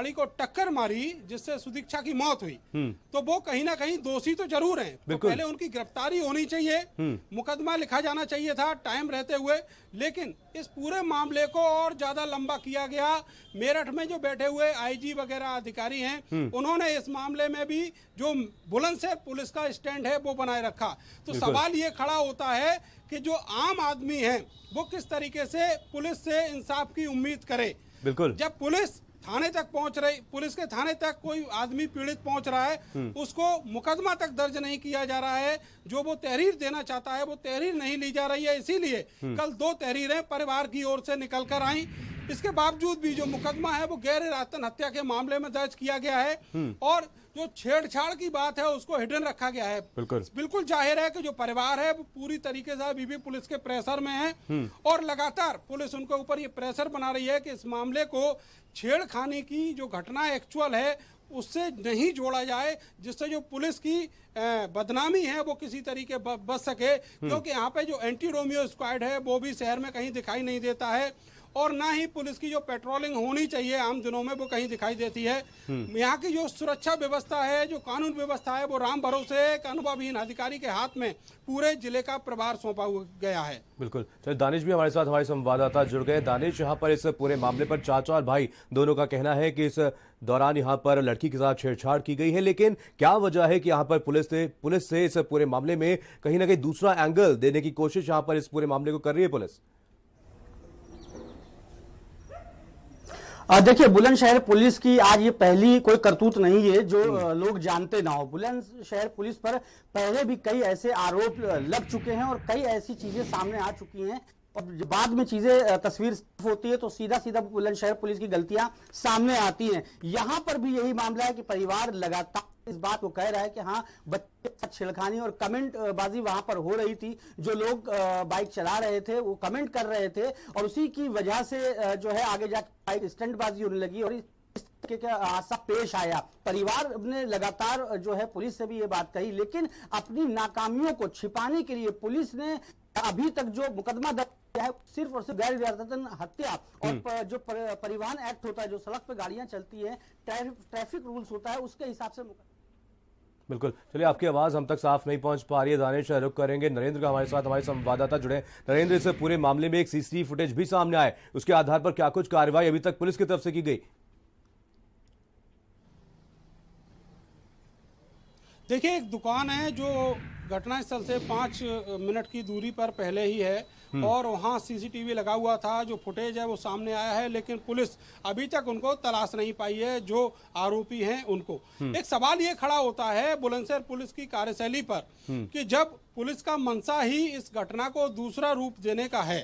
गाड़ी को टक्कर मारी जिससे सुदीक्षा की मौत हुई, तो वो कहीं ना कहीं दोषी तो जरूर हैं। तो पहले उनकी गिरफ्तारी होनी चाहिए, मुकदमा लिखा जाना चाहिए था टाइम रहते हुए, लेकिन इस पूरे मामले को और ज्यादा लंबा किया गया। मेरठ में जो बैठे हुए आईजी वगैरह अधिकारी हैं, उन्होंने इस मामले में भी जो बुलंदशहर पुलिस का स्टैंड है वो बनाए रखा। तो सवाल ये खड़ा होता है कि जो आम आदमी है वो किस तरीके से पुलिस से इंसाफ की उम्मीद करे। बिल्कुल, जब पुलिस थाने तक पहुंच रही, पुलिस के थाने तक कोई आदमी पीड़ित पहुंच रहा है, उसको मुकदमा तक दर्ज नहीं किया जा रहा है, जो वो तहरीर देना चाहता है वो तहरीर नहीं ली जा रही है। इसीलिए कल 2 तहरीरें परिवार की ओर से निकल कर आई। इसके बावजूद भी जो मुकदमा है वो गैर इरादतन हत्या के मामले में दर्ज किया गया है और जो छेड़छाड़ की बात है उसको हिडन रखा गया है। बिल्कुल जाहिर है कि जो परिवार है वो पूरी तरीके से अभी भी पुलिस के प्रेशर में है और लगातार पुलिस उनके ऊपर ये प्रेशर बना रही है कि इस मामले को छेड़खानी की जो घटना एक्चुअल है उससे नहीं जोड़ा जाए, जिससे जो पुलिस की बदनामी है वो किसी तरीके बच सके। क्योंकि यहाँ पे जो एंटी रोमियो स्क्वाड है वो भी शहर में कहीं दिखाई नहीं देता है और ना ही पुलिस की जो पेट्रोलिंग होनी चाहिए आम दिनों में वो कहीं दिखाई देती है। यहाँ की जो सुरक्षा व्यवस्था है, जो कानून व्यवस्था है, वो राम भरोसे एक अनुभवहीन अधिकारी के हाथ में पूरे जिले का प्रभार सौंपा गया है। बिल्कुल। चलिए, दानिश भी हमारे साथ, हमारे संवाददाता जुड़ गए। दानिश, यहाँ पर इस पूरे मामले पर चाचा और भाई दोनों का कहना है कि इस दौरान यहाँ पर लड़की के साथ छेड़छाड़ की गई है, लेकिन क्या वजह है कि यहाँ पर पुलिस से इस पूरे मामले में कहीं ना कहीं दूसरा एंगल देने की कोशिश यहाँ पर इस पूरे मामले को कर रही है पुलिस? देखिए, बुलंदशहर पुलिस की आज ये पहली कोई करतूत नहीं है जो लोग जानते ना हो। बुलंदशहर पुलिस पर पहले भी कई ऐसे आरोप लग चुके हैं और कई ऐसी चीजें सामने आ चुकी हैं और बाद में चीजें तस्वीर साफ होती है तो सीधा सीधा बुलंदशहर पुलिस की गलतियां सामने आती हैं। यहां पर भी यही मामला है कि परिवार लगातार इस बात को कह रहा है कि हाँ, बच्चे के साथ छेड़खानी और कमेंट बाजी वहां पर हो रही थी। जो लोग बाइक चला रहे थे वो कमेंट कर रहे थे और उसी की वजह से जो है आगे जाकर बाइक स्टंटबाजी होने लगी और इस तरीके का हादसा पेश आया। परिवार ने लगातार जो है पुलिस से भी ये बात कही, लेकिन अपनी नाकामियों को छिपाने के लिए पुलिस ने अभी तक जो मुकदमा दर्ज किया है सिर्फ और सिर्फ गैर इरादतन हत्या और जो परिवहन एक्ट होता है, जो सड़क पे गाड़ियां चलती है, ट्रैफिक रूल्स होता है, उसके हिसाब से। बिल्कुल। चलिए, आपकी आवाज हम तक साफ नहीं पहुंच पा रही है दानिश, रुक करेंगे। नरेंद्र का हमारे साथ, हमारे संवाददाता जुड़े। नरेंद्र, इस पूरे मामले में एक सीसीटीवी फुटेज भी सामने आए, उसके आधार पर क्या कुछ कार्रवाई अभी तक पुलिस की तरफ से की गई? देखिए, एक दुकान है जो घटनास्थल से 5 मिनट की दूरी पर पहले ही है और वहाँ सीसीटीवी लगा हुआ था। जो फुटेज है वो सामने आया है, लेकिन पुलिस अभी तक उनको तलाश नहीं पाई है जो आरोपी हैं उनको। एक सवाल ये खड़ा होता है बुलंदशहर पुलिस की कार्यशैली पर कि जब पुलिस का मंशा ही इस घटना को दूसरा रूप देने का है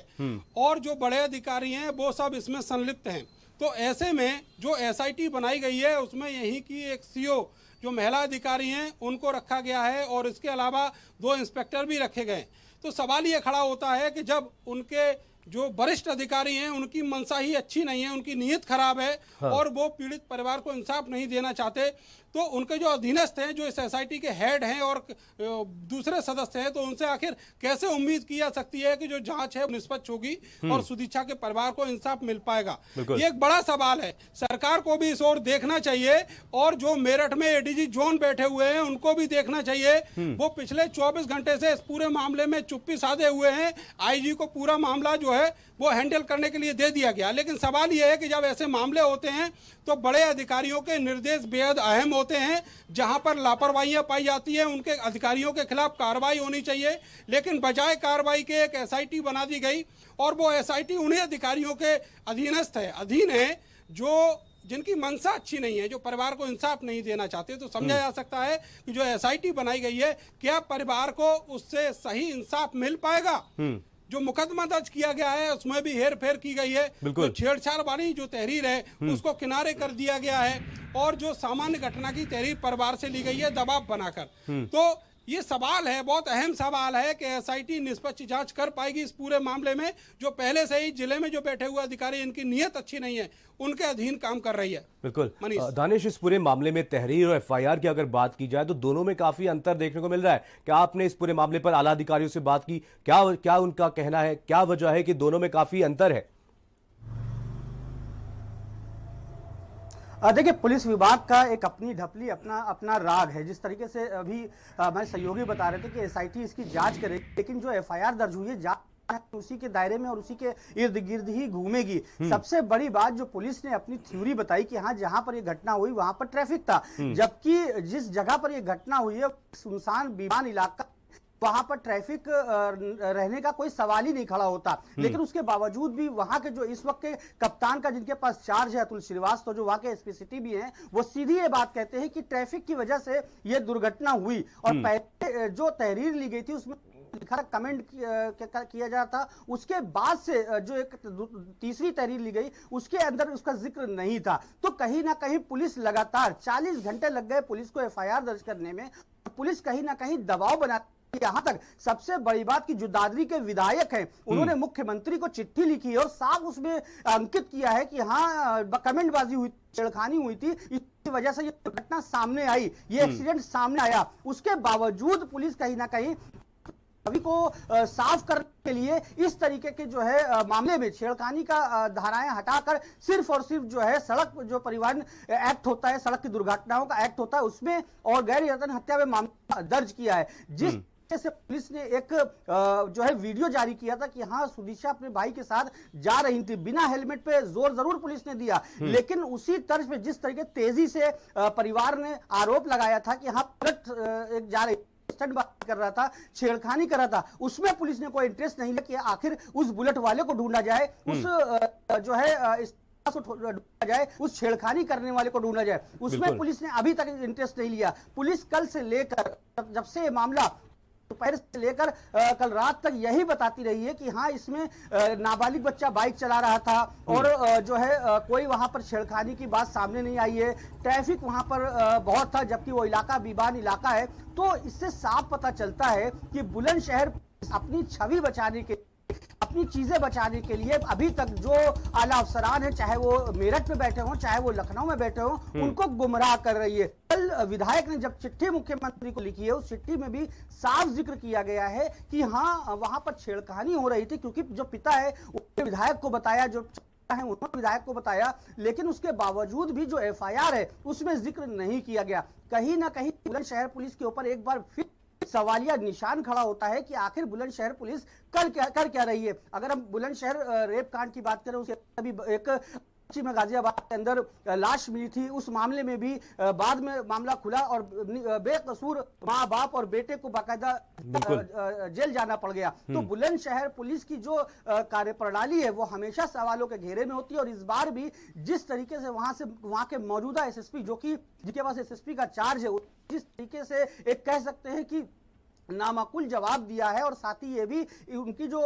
और जो बड़े अधिकारी हैं वो सब इसमें संलिप्त हैं, तो ऐसे में जो एसआईटी बनाई गई है उसमें यहीं की एक सीओ जो महिला अधिकारी हैं उनको रखा गया है और इसके अलावा 2 इंस्पेक्टर भी रखे गए। तो सवाल ये खड़ा होता है कि जब उनके जो वरिष्ठ अधिकारी हैं उनकी मंशा ही अच्छी नहीं है, उनकी नीयत खराब है और वो पीड़ित परिवार को इंसाफ नहीं देना चाहते, तो उनके जो अधीनस्थ हैं, जो इस एसआईटी के हेड हैं और दूसरे सदस्य हैं, तो उनसे आखिर कैसे उम्मीद की जा सकती है कि जो जांच है निष्पक्ष होगी और सुदीक्षा के परिवार को इंसाफ मिल पाएगा? ये एक बड़ा सवाल है। सरकार को भी इस ओर देखना चाहिए और जो मेरठ में एडीजी जोन बैठे हुए हैं उनको भी देखना चाहिए। वो पिछले 24 घंटे से इस पूरे मामले में चुप्पी साधे हुए हैं। आईजी को पूरा मामला जो है वो हैंडल करने के लिए दे दिया गया, लेकिन सवाल यह है कि जब ऐसे मामले होते हैं तो बड़े अधिकारियों के निर्देश बेहद अहम होते हैं। जहां पर लापरवाहियां पाई जाती है उनके अधिकारियों के खिलाफ कार्रवाई होनी चाहिए, लेकिन बजाय कार्रवाई के एक एसआईटी बना दी गई और वो एसआईटी उन्हीं अधिकारियों के अधीन है जो जिनकी मंशा अच्छी नहीं है, जो परिवार को इंसाफ नहीं देना चाहते। तो समझा जा सकता है कि जो एसआईटी बनाई गई है, क्या परिवार को उससे सही इंसाफ मिल पाएगा? जो मुकदमा दर्ज किया गया है उसमें भी हेर फेर की गई है। तो छेड़छाड़ वाली जो तहरीर है उसको किनारे कर दिया गया है और जो सामान्य घटना की तहरीर परिवार से ली गई है दबाव बनाकर। तो ये सवाल है, बहुत अहम सवाल है कि एसआईटी निष्पक्ष जांच कर पाएगी इस पूरे मामले में, जो पहले से ही जिले में जो बैठे हुए अधिकारी इनकी नीयत अच्छी नहीं है, उनके अधीन काम कर रही है। बिल्कुल दानिश, इस पूरे मामले में तहरीर और एफआईआर की अगर बात की जाए तो दोनों में काफी अंतर देखने को मिल रहा है। क्या आपने इस पूरे मामले पर आला अधिकारियों से बात की? क्या उनका कहना है, क्या वजह है कि दोनों में काफी अंतर है? देखिए, पुलिस विभाग का एक अपनी ढपली, अपना अपना राग है। जिस तरीके से अभी हमारे सहयोगी बता रहे थे कि एसआईटी इसकी जांच करेगी, लेकिन जो एफआईआर दर्ज हुई है जांच उसी के दायरे में और उसी के इर्द गिर्द ही घूमेगी। सबसे बड़ी बात जो पुलिस ने अपनी थ्योरी बताई कि हाँ, जहां पर ये घटना हुई वहां पर ट्रैफिक था, जबकि जिस जगह पर ये घटना हुई है सुनसान बीबान इलाका, वहां पर ट्रैफिक रहने का कोई सवाल ही नहीं खड़ा होता। लेकिन उसके बावजूद भी वहां के जो इस वक्त के कप्तान का जिनके पास चार्ज है अतुल श्रीवास्तव, जो वहां के एसपी सिटी भी हैं, वो सीधी ये बात कहते हैं कि ट्रैफिक की वजह से ये दुर्घटना हुई। और पहले जो तहरीर ली गई थी उसमें लिखा कमेंट किया जा था, उसके बाद से जो एक तीसरी तहरीर ली गई उसके अंदर उसका जिक्र नहीं था। तो कहीं ना कहीं पुलिस लगातार 40 घंटे लग गए पुलिस को एफआईआर दर्ज करने में। पुलिस कहीं ना कहीं दबाव बना, यहां तक सबसे बड़ी बात कि जो दादरी के विधायक हैं उन्होंने मुख्यमंत्री को चिट्ठी लिखी है और साफ उसमें अंकित किया है कि हाँ, कमेंटबाजी हुई, छेड़खानी हुई थी, इसकी वजह से ये घटना सामने आई, ये एक्सीडेंट सामने आया। उसके बावजूद पुलिस कहीं ना कहीं सभी को साफ करने के लिए इस तरीके के जो है मामले में छेड़खानी का धाराएं हटाकर सिर्फ और सिर्फ जो है सड़क जो परिवहन एक्ट होता है, सड़क की दुर्घटनाओं का एक्ट होता है, उसमें और गैर यत्न हत्या में मामला दर्ज किया है। जिस से पुलिस ने एक जो है वीडियो जारी किया था कि हाँ, सुदिशा अपने भाई के साथ जा रही थी, बिना हेलमेट पे जोर जरूर पुलिस ने दिया, लेकिन उसी तर्ज पे जिस तरीके तेजी से परिवार ने आरोप लगाया था कि हाँ, पलट एक जा रही बात कर रहा था, छेड़खानी कर रहा था, उसमें पुलिस ने कोई इंटरेस्ट नहीं लिया कि आखिर उस बुलेट वाले को ढूंढा जाए, उस जो है ढूंढा जाए, उस छेड़खानी करने वाले को ढूंढा जाए। उसमें पुलिस ने अभी तक इंटरेस्ट नहीं लिया। पुलिस कल से लेकर जब से ये मामला दोपहर से लेकर कल रात तक यही बताती रही है कि हाँ, इसमें नाबालिग बच्चा बाइक चला रहा था और जो है कोई वहां पर छेड़खानी की बात सामने नहीं आई है। ट्रैफिक वहां पर बहुत था, जबकि वो इलाका बीबान इलाका है। तो इससे साफ पता चलता है कि बुलंदशहर अपनी छवि बचाने के, अपनी चीजें बचाने के लिए अभी तक जो आला अफसरान है, चाहे वो मेरठ में बैठे हों, चाहे वो लखनऊ में बैठे हों, उनको गुमराह कर रही है। कल विधायक ने जब चिट्ठी मुख्यमंत्री को लिखी है, उस चिट्ठी में भी साफ जिक्र किया गया है कि हाँ, वहां पर छेड़खानी हो रही थी, क्योंकि जो पिता है उसने विधायक को बताया, जो है उन्होंने विधायक को बताया, लेकिन उसके बावजूद भी जो एफआईआर है उसमें जिक्र नहीं किया गया। कहीं ना कहीं बुलंदशहर पुलिस के ऊपर एक बार फिर सवालिया निशान खड़ा होता है कि आखिर बुलंदशहर पुलिस कर क्या रही है। अगर हम बुलंदशहर रेप कांड की बात करें, उसके अभी एक में गाजियाबाद के अंदर लाश मिली थी, उस मामले में भी बाद में मामला खुला और बेकसूर माँ बाप और बेटे को बाकायदा जेल जाना पड़ गया। तो बुलंदशहर पुलिस की जो कार्यप्रणाली है वो हमेशा सवालों के घेरे में होती है। और इस बार भी जिस तरीके से वहां के मौजूदा एसएसपी, जो कि जिनके पास एसएसपी का चार्ज है, जिस तरीके से एक कह सकते हैं कि नामाकुल जवाब दिया है, और साथ ही ये भी उनकी जो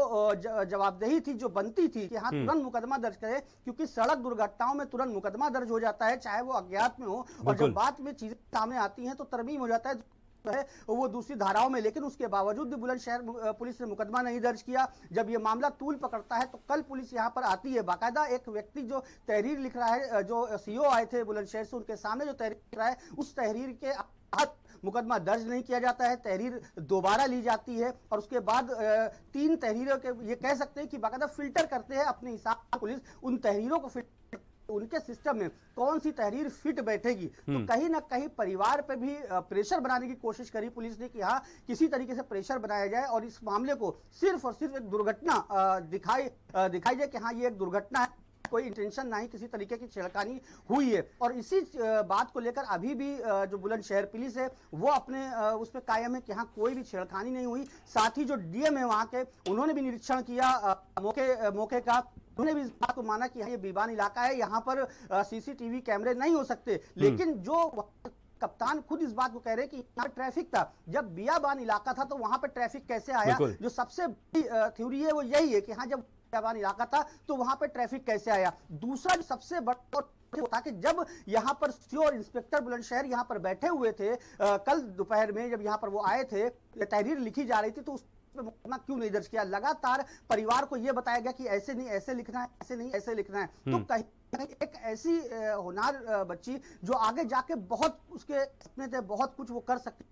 जवाबदेही थी, जो बनती थी कि हाँ, तुरंत मुकदमा दर्ज करें, क्योंकि सड़क दुर्घटनाओं में तुरंत मुकदमा दर्ज हो जाता है, चाहे वो अज्ञात में हो, और जब बात में चीजें सामने आती हैं तो तरमीम हो जाता है वो दूसरी धाराओं में। लेकिन उसके बावजूद भी बुलंदशहर पुलिस ने मुकदमा नहीं दर्ज किया। जब ये मामला तूल पकड़ता है तो कल पुलिस यहाँ पर आती है, बाकायदा एक व्यक्ति जो तहरीर लिख रहा है, जो सीओ आए थे बुलंदशहर से, उनके सामने जो तहरीर लिख रहा है, उस तहरीर के मुकदमा दर्ज नहीं किया जाता है, तहरीर दोबारा ली जाती है और उसके बाद 3 तहरीरों के, ये कह सकते हैं कि बाकायदा फिल्टर करते हैं अपने हिसाब से पुलिस उन तहरीरों को, उनके सिस्टम में कौन सी तहरीर फिट बैठेगी। तो कहीं ना कहीं परिवार पे भी प्रेशर बनाने की कोशिश करी पुलिस ने कि हाँ, किसी तरीके से प्रेशर बनाया जाए और इस मामले को सिर्फ और सिर्फ एक दुर्घटना दिखाई जाए कि हाँ, ये एक दुर्घटना है, कोई इंटेंशन नहीं, किसी तरीके की छेड़खानी हुई है। और इसी बात को लेकर अभी भी जो बुलंदशहर पुलिस है वो अपने उसमें कायम है कि हाँ, कोई भी छेड़खानी नहीं हुई। साथ ही जो डीएम है वहां के, उन्होंने भी निरीक्षण किया मौके का, उन्होंने भी इस बात को माना कि ये बीबान इलाका है, यहाँ पर सीसीटीवी कैमरे नहीं हो सकते। लेकिन जो कप्तान खुद इस बात को कह रहे हैं कि यहाँ ट्रैफिक था, जब बियाबान इलाका था तो वहां पर ट्रैफिक कैसे आया। जो सबसे बड़ी थ्योरी है वो यही है कि हाँ, जब बियाबान इलाका था तो वहां पर ट्रैफिक कैसे आया। दूसरा जो सबसे बड़ा होता कि जब यहाँ पर सीओ और इंस्पेक्टर बुलंदशहर यहाँ पर बैठे हुए थे, कल दोपहर में जब यहाँ पर वो आए थे, तहरीर लिखी जा रही थी, तो मुकदमा क्यों नहीं दर्ज किया। लगातार परिवार को यह बताया गया कि ऐसे नहीं ऐसे लिखना है, ऐसे नहीं ऐसे लिखना है। तो कहीं एक ऐसी होनहार बच्ची जो आगे जाके बहुत उसके सपने थे, बहुत कुछ वो कर सकती,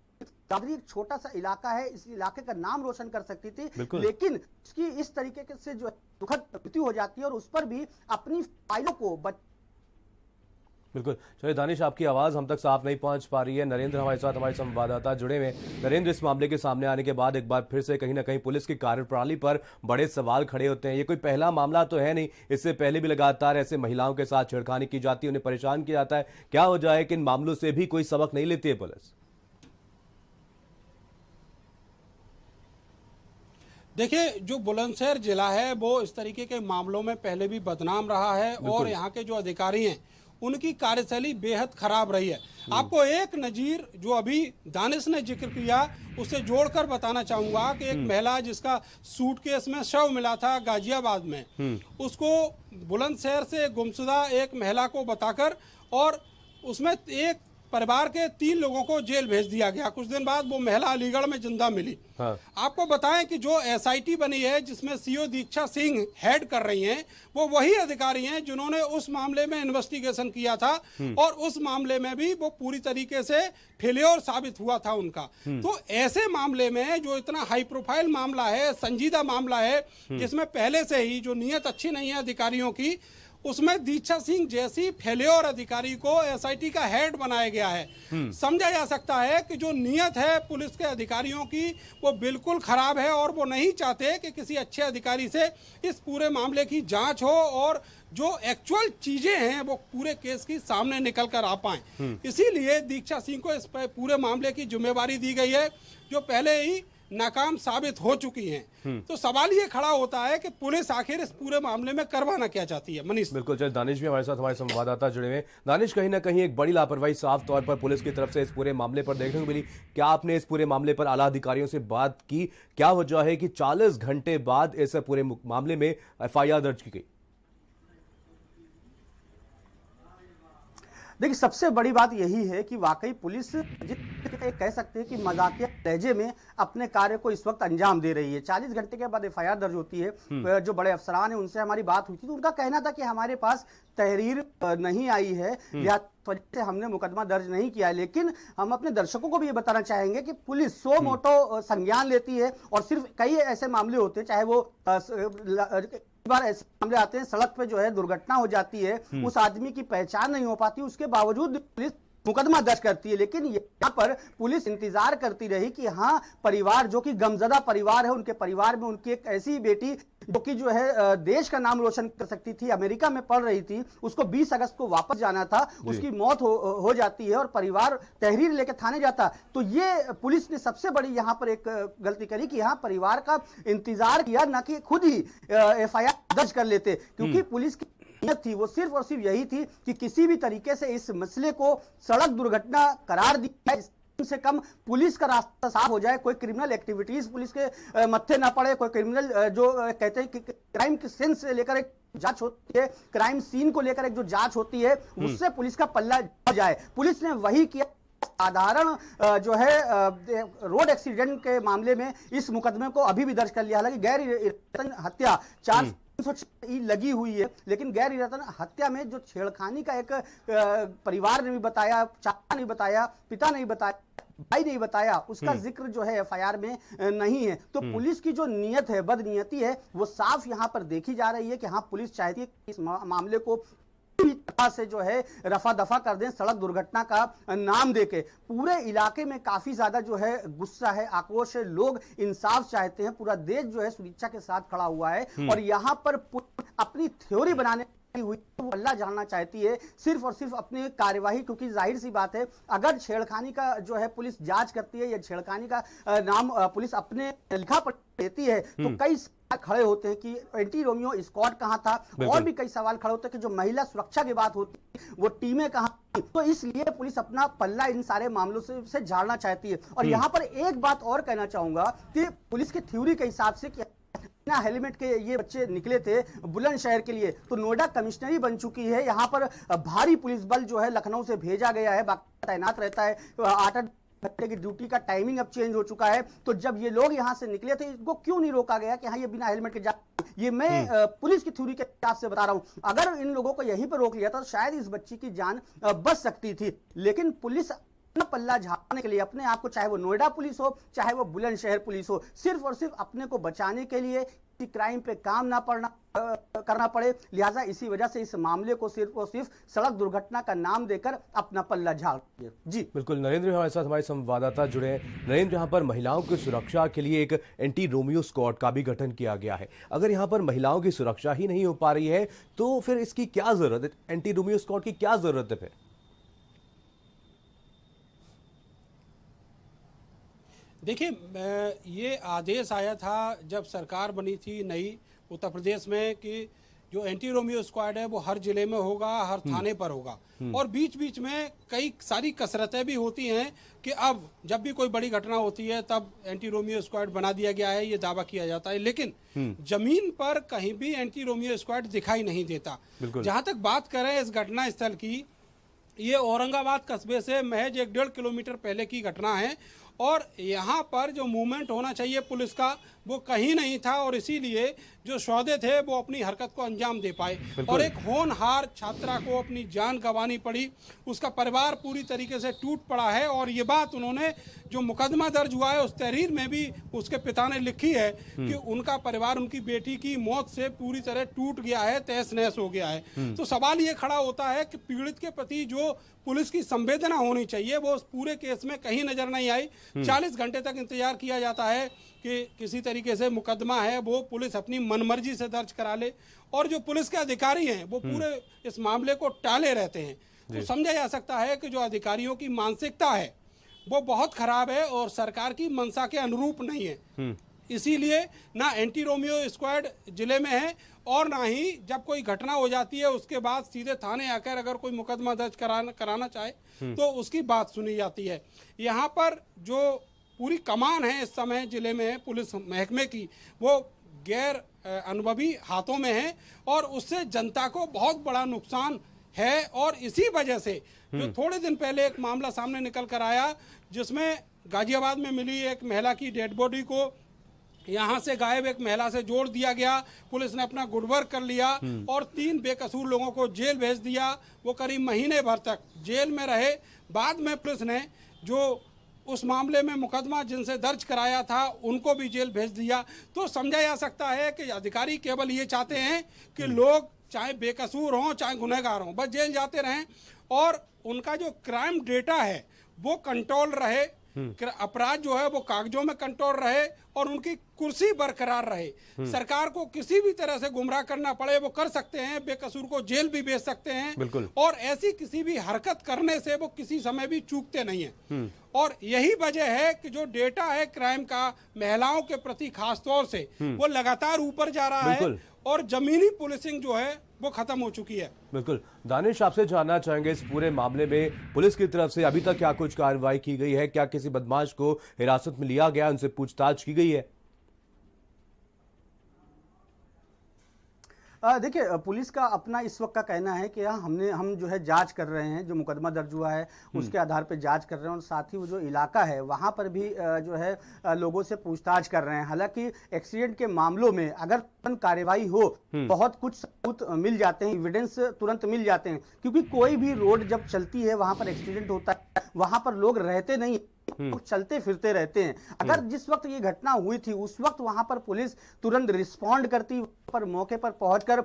दादरी एक छोटा सा इलाका है, इस इलाके का नाम रोशन कर सकती थी, लेकिन उसकी इस तरीके से जो दुखद मृत्यु हो जाती है और उस पर भी अपनी फाइलों को बिल्कुल। चलिए दानिश, आपकी आवाज़ हम तक साफ नहीं पहुंच पा रही है। नरेंद्र हमारे साथ, हमारे संवाददाता जुड़े हुए। नरेंद्र, इस मामले के सामने आने के बाद एक बार फिर से कहीं ना कहीं पुलिस की कार्यप्रणाली पर बड़े सवाल खड़े होते हैं। ये कोई पहला मामला तो है नहीं, इससे पहले भी लगातार ऐसे महिलाओं के साथ छेड़खानी की जाती है, उन्हें परेशान किया जाता है। क्या वजह है कि इन मामलों से भी कोई सबक नहीं लेती है पुलिस? देखिए, जो बुलंदशहर जिला है वो इस तरीके के मामलों में पहले भी बदनाम रहा है और यहाँ के जो अधिकारी हैं उनकी कार्यशैली बेहद खराब रही है। आपको एक नजीर जो अभी दानिश ने जिक्र किया उससे जोड़कर बताना चाहूंगा कि एक महिला जिसका सूटकेस में शव मिला था गाजियाबाद में, उसको बुलंदशहर से गुमशुदा एक महिला को बताकर और उसमें एक परिवार के 3 लोगों को जेल भेज दिया गया। कुछ दिन बाद वो महिला अलीगढ़ में जिंदा मिली। हाँ। आपको बताएं कि जो एसआईटी बनी है जिसमें सीओ दीक्षा सिंह हेड कर रही हैं, वो वही अधिकारी हैं जिन्होंने उस मामले में इन्वेस्टिगेशन किया था और उस मामले में भी वो पूरी तरीके से फेल्योर साबित हुआ था उनका। तो ऐसे मामले में जो इतना हाई प्रोफाइल मामला है, संजीदा मामला है, जिसमें पहले से ही जो नीयत अच्छी नहीं है अधिकारियों की, उसमें दीक्षा सिंह जैसी फेल्योर अधिकारी को एसआईटी का हेड बनाया गया है। समझा जा सकता है कि जो नीयत है पुलिस के अधिकारियों की वो बिल्कुल खराब है और वो नहीं चाहते कि किसी अच्छे अधिकारी से इस पूरे मामले की जांच हो और जो एक्चुअल चीजें हैं वो पूरे केस की सामने निकल कर आ पाए। इसीलिए दीक्षा सिंह को इस पूरे मामले की जिम्मेवारी दी गई है जो पहले ही नाकाम साबित हो चुकी हैं। तो सवाल ये खड़ा होता है कि पुलिस आखिर इस पूरे मामले में करवाना क्या चाहती है। मनीष, बिल्कुल। चलिए दानिश भी हमारे साथ, हमारे संवाददाता जुड़े हुए। दानिश, कहीं ना कहीं एक बड़ी लापरवाही साफ तौर पर पुलिस की तरफ से इस पूरे मामले पर देखने को मिली। क्या आपने इस पूरे मामले पर आला अधिकारियों से बात की? क्या वजह है कि 40 घंटे बाद इस पूरे मामले में एफआईआर दर्ज की गई? देखिए, सबसे बड़ी बात यही है कि वाकई पुलिस कह सकते हैं कि मजाकिया लहजे में अपने कार्य को इस वक्त अंजाम दे रही है। 40 घंटे के बाद एफआईआर दर्ज होती है। जो बड़े अफसरान हैं उनसे हमारी बात हुई थी तो उनका कहना था कि हमारे पास तहरीर नहीं आई है, लिहाजा से हमने मुकदमा दर्ज नहीं किया। लेकिन हम अपने दर्शकों को भी ये बताना चाहेंगे कि पुलिस सो मोटो संज्ञान लेती है और सिर्फ कई ऐसे मामले होते हैं, चाहे वो बार ऐसे मामले आते हैं सड़क पे जो है दुर्घटना हो जाती है, उस आदमी की पहचान नहीं हो पाती, उसके बावजूद पुलिस मुकदमा दर्ज करती है। लेकिन यहाँ पर पुलिस इंतजार करती रही कि हाँ, परिवार जो कि गमजदा परिवार है, उनके परिवार में उनकी एक ऐसी बेटी जो कि जो है देश का नाम रोशन कर सकती थी, अमेरिका में पढ़ रही थी, उसको 20 अगस्त को वापस जाना था, उसकी मौत हो जाती है और परिवार तहरीर लेके थाने जाता। तो ये पुलिस ने सबसे बड़ी यहाँ पर एक गलती करी कि यहाँ परिवार का इंतजार किया, न कि खुद ही एफआईआर दर्ज कर लेते। क्योंकि पुलिस की नीयत थी वो सिर्फ और सिर्फ यही थी कि किसी भी तरीके से इस मसले को सड़क दुर्घटना करार दिया जाए, से कम पुलिस का रास्ता साफ हो जाए, कोई क्रिमिनल एक्टिविटीज पुलिस के मत्थे ना पड़े, कोई क्रिमिनल जो कहते हैं कि क्राइम के सेंस से लेकर एक जांच होती है, क्राइम सीन को लेकर एक जो जांच होती है उससे पुलिस का पल्ला जाए। पुलिस ने वही किया। साधारण जो है रोड एक्सीडेंट के मामले में इस मुकदमे को अभी भी दर्ज कर लिया। हालांकि गैर इरादतन हत्या 400 लगी हुई है, लेकिन गैर इरादतन हत्या में जो छेड़खानी का एक परिवार ने भी बताया, चाचा ने बताया, पिता ने बताया, भाई नहीं बताया, उसका जिक्र जो है एफआईआर में नहीं है। तो पुलिस की जो नीयत है, बदनीयती है, वो साफ यहां पर देखी जा रही है कि हाँ, पुलिस चाहती है कि इस मामले को पूरी तरह से जो है रफा दफा कर दें, सड़क दुर्घटना का नाम देके। पूरे इलाके में काफी ज्यादा जो है गुस्सा है, आक्रोश है, लोग इंसाफ चाहते हैं, पूरा देश जो है सुरक्षा के साथ खड़ा हुआ है और यहाँ पर अपनी थ्योरी बनाने हुई वो अल्लाह जानना चाहती है सिर्फ और सिर्फ अपनी कार्यवाही। क्योंकि जाहिर सी बात है, अगर छेड़खानी का जो है पुलिस जांच करती है या छेड़खानी का नाम पुलिस अपने लिखा पढ़ देती है तो कई खड़े होते हैं कि एंटी रोमियो स्क्वाड कहां था, और भी कई सवाल खड़े होते हैं कि जो महिला सुरक्षा की बात होती है वो टीमें कहां थी। तो इसलिए पुलिस अपना पल्ला इन सारे मामलों से झाड़ना चाहती है। और यहां पर एक बात और कहना चाहूंगा कि पुलिस की थ्योरी के हिसाब से हेलमेट के ये बच्चे निकले थे बुलंदशहर के लिए, तो नोएडा कमिश्नरी बन चुकी है। यहाँ पर भारी पुलिस बल जो है लखनऊ से भेजा गया है, तैनात रहता है। 8 घंटे की ड्यूटी का टाइमिंग अब चेंज हो चुका है। तो जब ये लोग यहाँ से निकले थे, इनको क्यों नहीं रोका गया कि हाँ, ये बिना हेलमेट के जा। ये मैं पुलिस की थ्योरी के हिसाब से बता रहा हूँ। अगर इन लोगों को यहीं पर रोक लिया था तो शायद इस बच्ची की जान बच सकती थी। लेकिन पुलिस अपना पल्ला झाड़ने के लिए अपने आप को, चाहे वो नोएडा पुलिस हो चाहे वो बुलंदशहर पुलिस हो, सिर्फ और सिर्फ अपने को बचाने के लिए क्राइम पे काम ना करना पड़े, लिहाजा इसी वजह से इस मामले को सिर्फ और सिर्फ सड़क दुर्घटना का नाम देकर अपना पल्ला झाड़ दिया। जी बिल्कुल, नरेंद्र हमारे साथ हमारे संवाददाता जुड़े हैं। नरेंद्र, यहाँ पर महिलाओं की सुरक्षा के लिए एक एंटी रोमियो स्क्वाड का भी गठन किया गया है। अगर यहाँ पर महिलाओं की सुरक्षा ही नहीं हो पा रही है तो फिर इसकी क्या जरूरत है, एंटी रोमियो स्क्वाड की क्या जरूरत है फिर? देखिए, ये आदेश आया था जब सरकार बनी थी नई उत्तर प्रदेश में कि जो एंटी रोमियो स्क्वाड है वो हर जिले में होगा, हर थाने पर होगा। और बीच बीच में कई सारी कसरतें भी होती हैं कि अब जब भी कोई बड़ी घटना होती है तब एंटी रोमियो स्क्वाड बना दिया गया है, ये दावा किया जाता है। लेकिन जमीन पर कहीं भी एंटी रोमियो स्क्वाड दिखाई नहीं देता। जहां तक बात करें इस घटना स्थल की, ये औरंगाबाद कस्बे से महज 1.5 किलोमीटर पहले की घटना है और यहाँ पर जो मूवमेंट होना चाहिए पुलिस का वो कहीं नहीं था और इसीलिए जो सौदे थे वो अपनी हरकत को अंजाम दे पाए और एक होनहार छात्रा को अपनी जान गंवानी पड़ी। उसका परिवार पूरी तरीके से टूट पड़ा है और ये बात उन्होंने, जो मुकदमा दर्ज हुआ है उस तहरीर में भी उसके पिता ने लिखी है कि उनका परिवार उनकी बेटी की मौत से पूरी तरह टूट गया है, तहस नहस हो गया है। तो सवाल ये खड़ा होता है कि पीड़ित के प्रति जो पुलिस की संवेदना होनी चाहिए वो उस पूरे केस में कहीं नजर नहीं आई। 40 घंटे तक इंतजार किया जाता है कि किसी तरीके से मुकदमा है वो पुलिस अपनी मनमर्जी से दर्ज करा ले और जो पुलिस के अधिकारी हैं वो पूरे इस मामले को टाले रहते हैं। तो समझा जा सकता है कि जो अधिकारियों की मानसिकता है वो बहुत खराब है और सरकार की मंशा के अनुरूप नहीं है। इसीलिए ना एंटी रोमियो स्क्वाड जिले में है और ना ही जब कोई घटना हो जाती है उसके बाद सीधे थाने आकर अगर कोई मुकदमा दर्ज कराना चाहे तो उसकी बात सुनी जाती है। यहाँ पर जो पूरी कमान है इस समय जिले में पुलिस महकमे की वो गैर अनुभवी हाथों में है और उससे जनता को बहुत बड़ा नुकसान है। और इसी वजह से जो थोड़े दिन पहले एक मामला सामने निकल कर आया जिसमें गाजियाबाद में मिली एक महिला की डेड बॉडी को यहाँ से गायब एक महिला से जोड़ दिया गया। पुलिस ने अपना गुड वर्क कर लिया और 3 बेकसूर लोगों को जेल भेज दिया। वो करीब महीने भर तक जेल में रहे। बाद में पुलिस ने जो उस मामले में मुकदमा जिनसे दर्ज कराया था उनको भी जेल भेज दिया। तो समझा जा सकता है कि अधिकारी केवल ये चाहते हैं कि लोग चाहे बेकसूर हों चाहे गुनहगार हों बस जेल जाते रहें और उनका जो क्राइम डेटा है वो कंट्रोल रहे, अपराध जो है वो कागजों में कंट्रोल रहे और उनकी कुर्सी बरकरार रहे। सरकार को किसी भी तरह से गुमराह करना पड़े वो कर सकते हैं, बेकसूर को जेल भी भेज सकते हैं और ऐसी किसी भी हरकत करने से वो किसी समय भी चूकते नहीं है। और यही वजह है कि जो डेटा है क्राइम का महिलाओं के प्रति खास तौर से वो लगातार ऊपर जा रहा है और जमीनी पुलिसिंग जो है वो खत्म हो चुकी है। बिल्कुल, दानिश आपसे जानना चाहेंगे इस पूरे मामले में पुलिस की तरफ से अभी तक क्या कुछ कार्रवाई की गई है? क्या किसी बदमाश को हिरासत में लिया गया, उनसे पूछताछ की गई है? देखिए, पुलिस का अपना इस वक्त का कहना है कि हम जो है जांच कर रहे हैं, जो मुकदमा दर्ज हुआ है उसके आधार पर जांच कर रहे हैं और साथ ही वो जो इलाका है वहां पर भी जो है लोगों से पूछताछ कर रहे हैं। हालांकि एक्सीडेंट के मामलों में अगर तुरंत कार्रवाई हो बहुत कुछ सबूत मिल जाते हैं, एविडेंस तुरंत मिल जाते हैं क्योंकि कोई भी रोड जब चलती है वहां पर एक्सीडेंट होता है, वहां पर लोग रहते नहीं, चलते फिरते रहते हैं। अगर जिस वक्त ये घटना हुई थी उस वक्त वहां पर पुलिस तुरंत रिस्पॉन्ड करती, पर मौके पर पहुंचकर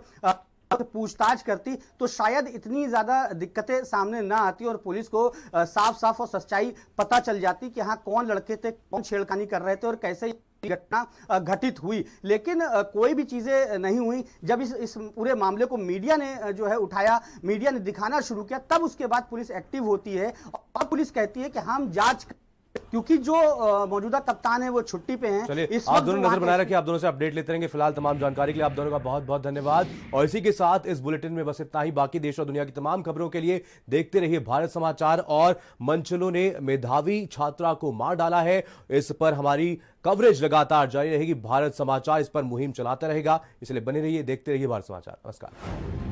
पूछताछ करती तो शायद इतनी ज्यादा दिक्कतें सामने ना आती और पुलिस को साफ साफ और सच्चाई पता चल जाती कि हाँ कौन लड़के थे, कौन छेड़खानी कर रहे थे और कैसे घटना घटित हुई। लेकिन कोई भी चीजें नहीं हुई। जब इस पूरे मामले को मीडिया ने जो है उठाया, मीडिया ने दिखाना शुरू किया, तब उसके बाद पुलिस एक्टिव होती है और पुलिस कहती है कि हम जांच, क्योंकि जो मौजूदा कप्तान है वो छुट्टी पे हैं। चलिए, आप दोनों नजर बनाए रखिए, आप दोनों से अपडेट लेते रहेंगे। फिलहाल तमाम जानकारी के लिए आप दोनों का बहुत बहुत धन्यवाद और इसी के साथ इस बुलेटिन में बस इतना ही। बाकी देश और दुनिया की तमाम खबरों के लिए देखते रहिए भारत समाचार। और मनचलों ने मेधावी छात्रा को मार डाला है, इस पर हमारी कवरेज लगातार जारी रहेगी। भारत समाचार इस पर मुहिम चलाता रहेगा, इसलिए बने रहिए, देखते रहिए भारत समाचार। नमस्कार।